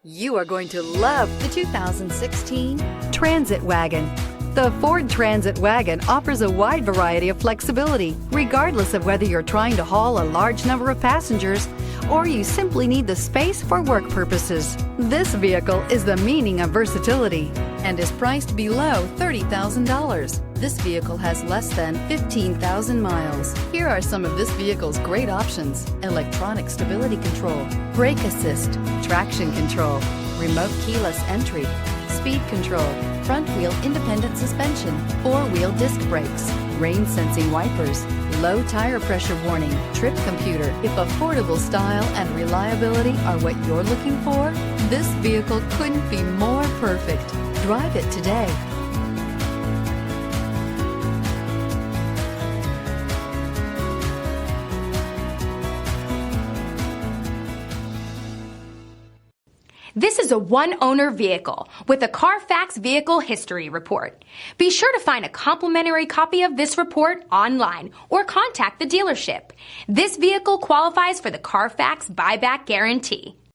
You are going to love the 2016 Transit Wagon. The Ford Transit Wagon offers a wide variety of flexibility, regardless of whether you're trying to haul a large number of passengers or you simply need the space for work purposes. This vehicle is the meaning of versatility and is priced below $30,000. This vehicle has less than 15,000 miles. Here are some of this vehicle's great options: electronic stability control, brake assist, traction control, remote keyless entry, speed control, front wheel independent suspension, four-wheel disc brakes, rain sensing wipers, low tire pressure warning, trip computer. If affordable style and reliability are what you're looking for, this vehicle couldn't be more perfect. Drive it today. This is a one-owner vehicle with a Carfax Vehicle History Report. Be sure to find a complimentary copy of this report online or contact the dealership. This vehicle qualifies for the Carfax Buyback Guarantee.